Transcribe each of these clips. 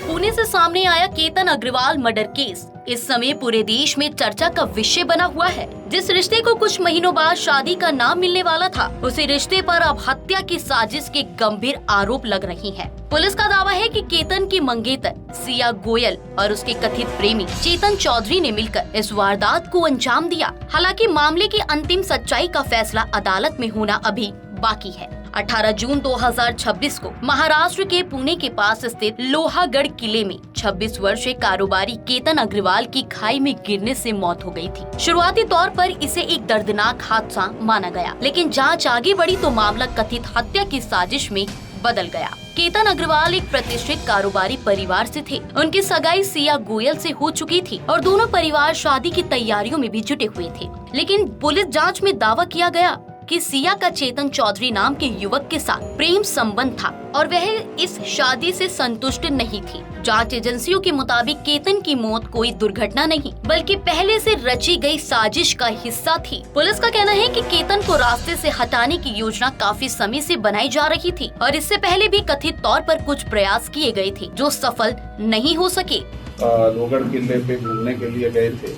पुणे से सामने आया केतन अग्रवाल मर्डर केस इस समय पूरे देश में चर्चा का विषय बना हुआ है। जिस रिश्ते को कुछ महीनों बाद शादी का नाम मिलने वाला था, उसी रिश्ते पर अब हत्या की साजिश के गंभीर आरोप लग रही हैं। पुलिस का दावा है कि केतन की मंगेतर सिया गोयल और उसके कथित प्रेमी चेतन चौधरी ने मिलकर इस वारदात को अंजाम दिया। हालांकि मामले की अंतिम सच्चाई का फैसला अदालत में होना अभी बाकी है। 18 जून 2026 को महाराष्ट्र के पुणे के पास स्थित लोहागढ़ किले में 26 वर्षीय कारोबारी केतन अग्रवाल की खाई में गिरने से मौत हो गई थी। शुरुआती तौर पर इसे एक दर्दनाक हादसा माना गया, लेकिन जांच आगे बढ़ी तो मामला कथित हत्या की साजिश में बदल गया। केतन अग्रवाल एक प्रतिष्ठित कारोबारी परिवार से थे। उनकी सगाई सिया गोयल से हो चुकी थी और दोनों परिवार शादी की तैयारियों में भी जुटे हुए थे। लेकिन पुलिस जांच में दावा किया गया कि सिया का चेतन चौधरी नाम के युवक के साथ प्रेम संबंध था और वह इस शादी से संतुष्ट नहीं थी। जांच एजेंसियों के मुताबिक केतन की मौत कोई दुर्घटना नहीं बल्कि पहले से रची गई साजिश का हिस्सा थी। पुलिस का कहना है कि केतन को रास्ते से हटाने की योजना काफी समय से बनाई जा रही थी और इससे पहले भी कथित तौर पर कुछ प्रयास किए गए थे जो सफल नहीं हो सके। लोहगढ़ किले पे घूमने के लिए गए थे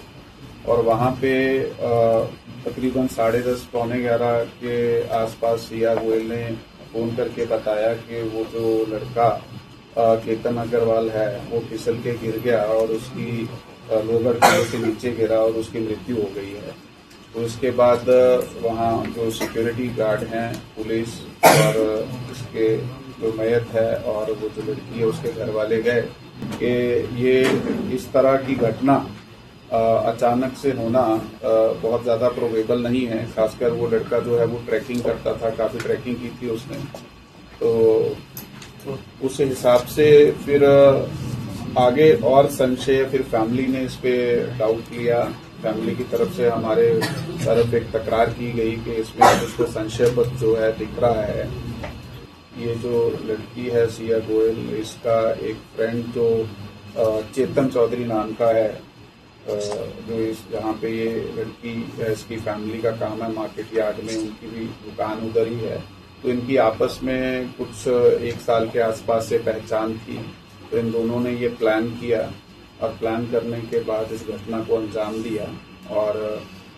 और वहाँ पे तकरीबन 10:30 पौने 11 के आसपास सिया गोयल ने फोन करके बताया कि वो जो लड़का केतन अग्रवाल है वो फिसल के गिर गया और उसकी लोहगढ़ किले से नीचे गिरा और उसकी मृत्यु हो गई है। तो इसके बाद वहाँ जो सिक्योरिटी गार्ड हैं, पुलिस और उसके जो मैयत है और वो जो लड़की है उसके घर वाले गए कि ये इस तरह की घटना अचानक से होना बहुत ज़्यादा प्रोबेबल नहीं है। खासकर वो लड़का जो है वो ट्रैकिंग करता था, काफ़ी ट्रैकिंग की थी उसने। तो उस हिसाब से फिर आगे और संशय, फिर फैमिली ने इस पे डाउट लिया। फैमिली की तरफ से हमारे तरफ एक तकरार की गई कि इसमें कुछ तो संशय जो है दिख रहा है। ये जो लड़की है सिया गोयल, इसका एक फ्रेंड जो चेतन चौधरी नाम का है, जो जहाँ पे ये लड़की है, इसकी फैमिली का काम है मार्केट यार्ड में, उनकी भी दुकान उधर ही है। तो इनकी आपस में कुछ 1 साल के आसपास से पहचान थी। तो इन दोनों ने ये प्लान किया और प्लान करने के बाद इस घटना को अंजाम दिया और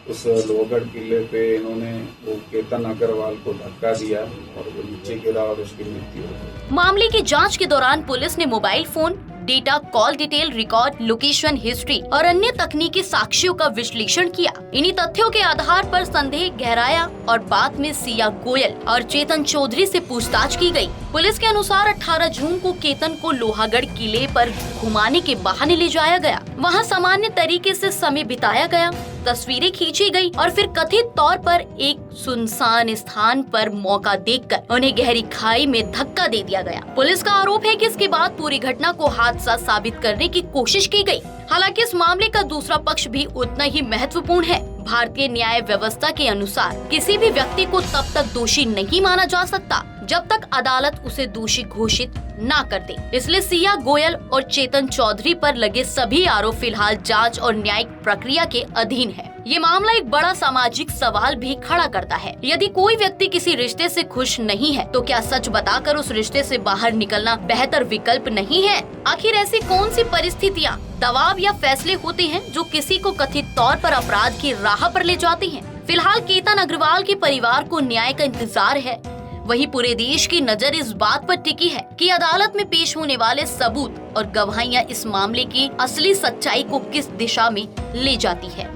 उस लोहगढ़ किले पे इन्होंने वो केतन अग्रवाल को धक्का दिया और वो नीचे गिरा और उसकी मृत्यु हो गई। मामले की जांच के दौरान पुलिस ने mobile phone data, call detail record, location history और अन्य तकनीकी साक्ष्यों का विश्लेषण किया। इन्हीं तथ्यों के आधार पर संदेह गहराया और बाद में सिया गोयल और चेतन चौधरी से पूछताछ की गई। पुलिस के अनुसार 18 जून को केतन को लोहागढ़ किले पर घुमाने के बहाने ले जाया गया। वहां सामान्य तरीके से समय बिताया गया, तस्वीरें खींची गई और फिर कथित तौर पर एक सुनसान स्थान पर मौका देखकर उन्हें गहरी खाई में धक्का दे दिया गया। पुलिस का आरोप है कि इसके बाद पूरी घटना को हादसा साबित करने की कोशिश की गई। हालांकि इस मामले का दूसरा पक्ष भी उतना ही महत्वपूर्ण है। भारतीय न्याय व्यवस्था के अनुसार किसी भी व्यक्ति को तब तक दोषी नहीं माना जा सकता जब तक अदालत उसे दोषी घोषित ना कर दे। इसलिए सिया गोयल और चेतन चौधरी पर लगे सभी आरोप फिलहाल जांच और न्यायिक प्रक्रिया के अधीन है। ये मामला एक बड़ा सामाजिक सवाल भी खड़ा करता है। यदि कोई व्यक्ति किसी रिश्ते से खुश नहीं है तो क्या सच बताकर उस रिश्ते से बाहर निकलना बेहतर विकल्प नहीं है? आखिर ऐसी कौन सी परिस्थितियाँ, दबाव या फैसले होते हैं जो किसी को कथित तौर पर अपराध की राह पर ले जाते हैं? फिलहाल केतन अग्रवाल के परिवार को न्याय का इंतजार है। वहीं पूरे देश की नजर इस बात पर टिकी है कि अदालत में पेश होने वाले सबूत और गवाहियां इस मामले की असली सच्चाई को किस दिशा में ले जाती है।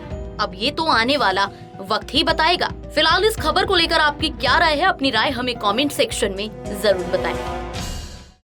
अब ये तो आने वाला वक्त ही बताएगा। फिलहाल इस खबर को लेकर आपकी क्या राय है? अपनी राय हमें कमेंट सेक्शन में जरूर बताएं।